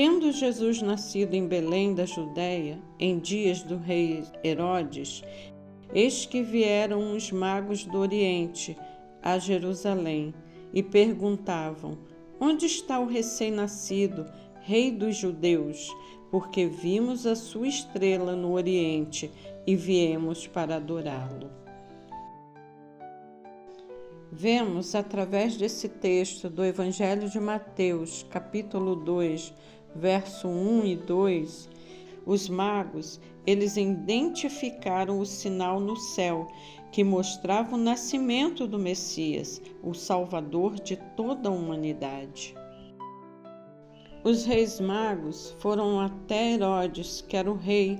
Tendo Jesus nascido em Belém da Judéia, em dias do rei Herodes, eis que vieram os magos do Oriente a Jerusalém e perguntavam: onde está o recém-nascido, rei dos judeus? Porque vimos a sua estrela no Oriente e viemos para adorá-lo. Vemos através desse texto do Evangelho de Mateus, capítulo 2, verso 1 e 2, os magos, eles identificaram o sinal no céu que mostrava o nascimento do Messias, o Salvador de toda a humanidade. Os reis magos foram até Herodes, que era o rei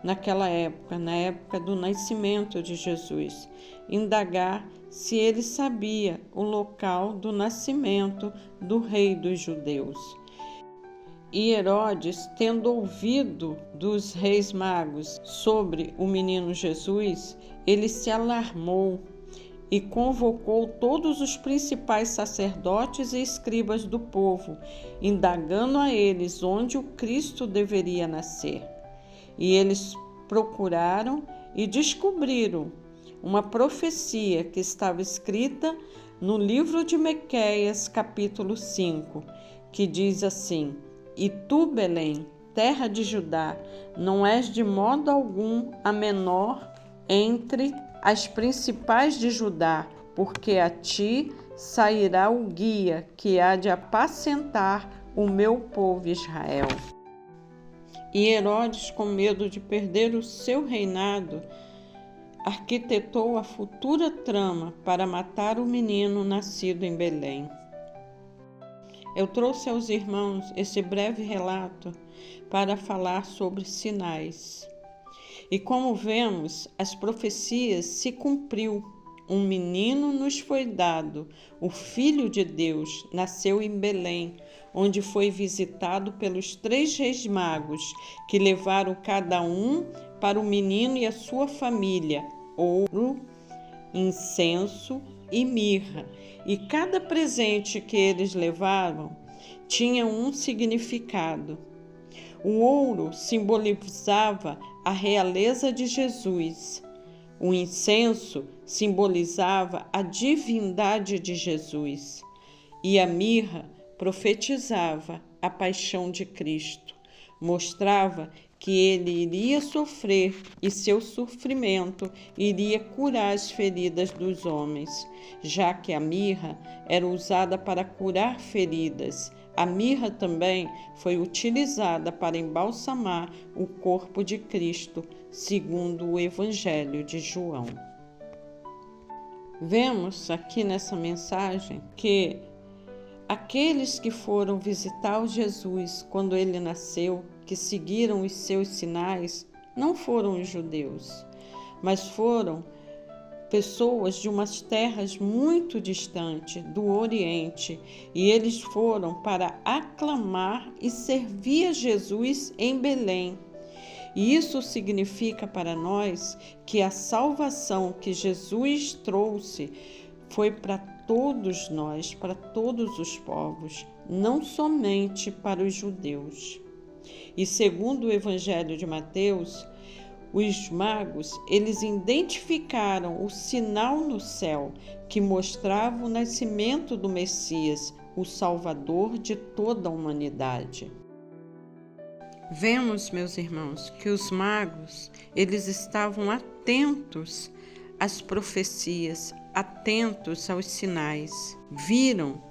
naquela época, na época do nascimento de Jesus, indagar se ele sabia o local do nascimento do rei dos judeus. E Herodes, tendo ouvido dos reis magos sobre o menino Jesus, ele se alarmou e convocou todos os principais sacerdotes e escribas do povo, indagando a eles onde o Cristo deveria nascer. E eles procuraram e descobriram uma profecia que estava escrita no livro de Miqueias, capítulo 5, que diz assim: E tu, Belém, terra de Judá, não és de modo algum a menor entre as principais de Judá, porque a ti sairá o guia que há de apacentar o meu povo Israel. E Herodes, com medo de perder o seu reinado, arquitetou a futura trama para matar o menino nascido em Belém. Eu trouxe aos irmãos esse breve relato para falar sobre sinais. E como vemos, as profecias se cumpriu. Um menino nos foi dado, o Filho de Deus nasceu em Belém, onde foi visitado pelos 3 reis magos, que levaram cada um para o menino e a sua família ouro, incenso e mirra. E cada presente que eles levaram tinha um significado. O ouro simbolizava a realeza de Jesus. O incenso simbolizava a divindade de Jesus. E a mirra profetizava a paixão de Cristo. Mostrava que ele iria sofrer e seu sofrimento iria curar as feridas dos homens, já que a mirra era usada para curar feridas. A mirra também foi utilizada para embalsamar o corpo de Cristo, segundo o Evangelho de João. Vemos aqui nessa mensagem que aqueles que foram visitar o Jesus quando ele nasceu, que seguiram os seus sinais, não foram os judeus, mas foram pessoas de umas terras muito distantes, do Oriente, e eles foram para aclamar e servir a Jesus em Belém. E isso significa para nós que a salvação que Jesus trouxe foi para todos nós, para todos os povos, não somente para os judeus. E segundo o Evangelho de Mateus, os magos, eles identificaram o sinal no céu que mostrava o nascimento do Messias, o Salvador de toda a humanidade. Vemos, meus irmãos, que os magos, eles estavam atentos às profecias, atentos aos sinais. Viram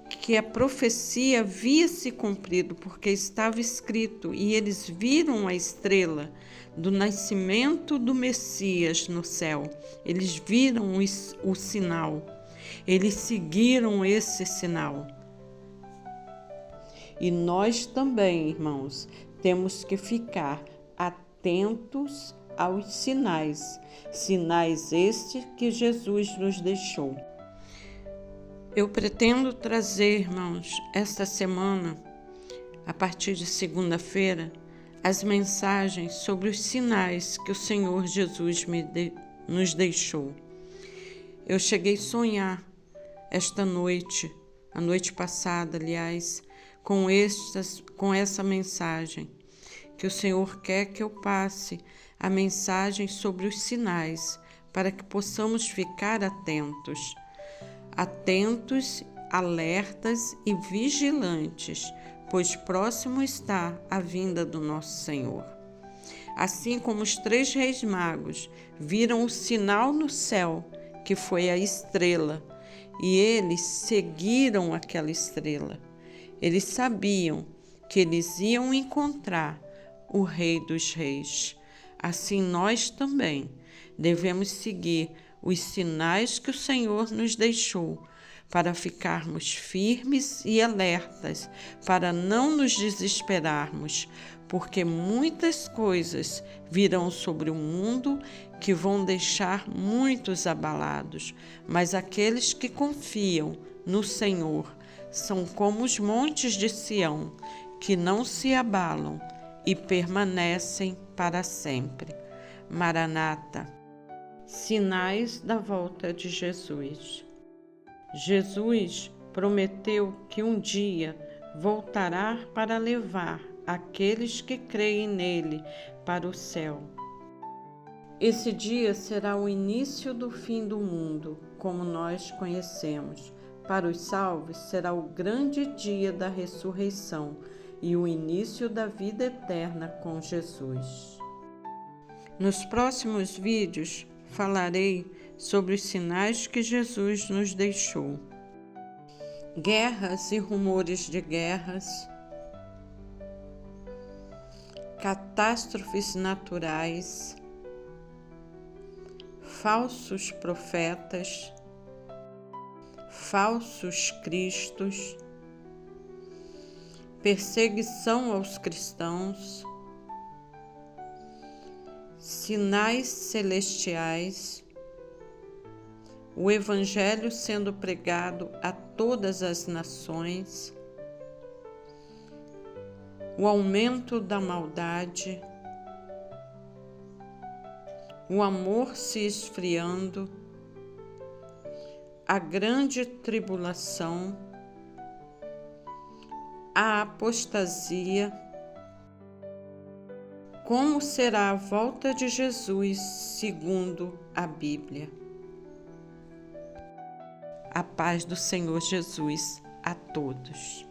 que a profecia havia se cumprido porque estava escrito, e eles viram a estrela do nascimento do Messias no céu. Eles viram o sinal, eles seguiram esse sinal. E nós também, irmãos, temos que ficar atentos aos sinais, sinais estes que Jesus nos deixou. Eu pretendo trazer, irmãos, esta semana, a partir de segunda-feira, as mensagens sobre os sinais que o Senhor Jesus nos deixou. Eu cheguei a sonhar esta noite, a noite passada, aliás, com essa mensagem, que o Senhor quer que eu passe a mensagem sobre os sinais, para que possamos ficar atentos, alertas e vigilantes, pois próximo está a vinda do nosso Senhor. Assim como os 3 reis magos viram o sinal no céu, que foi a estrela, e eles seguiram aquela estrela. Eles sabiam que eles iam encontrar o Rei dos Reis. Assim nós também devemos seguir os sinais que o Senhor nos deixou, para ficarmos firmes e alertas, para não nos desesperarmos, porque muitas coisas virão sobre o mundo que vão deixar muitos abalados, mas aqueles que confiam no Senhor são como os montes de Sião, que não se abalam e permanecem para sempre. Maranata. Sinais da volta de Jesus. Jesus prometeu que um dia voltará para levar aqueles que creem nele para o céu. Esse dia será o início do fim do mundo, como nós conhecemos. Para os salvos será o grande dia da ressurreição e o início da vida eterna com Jesus. Nos próximos vídeos falarei sobre os sinais que Jesus nos deixou. Guerras e rumores de guerras, catástrofes naturais, falsos profetas, falsos cristos, perseguição aos cristãos, sinais celestiais, o Evangelho sendo pregado a todas as nações, o aumento da maldade, o amor se esfriando, a grande tribulação, a apostasia, como será a volta de Jesus segundo a Bíblia. A paz do Senhor Jesus a todos.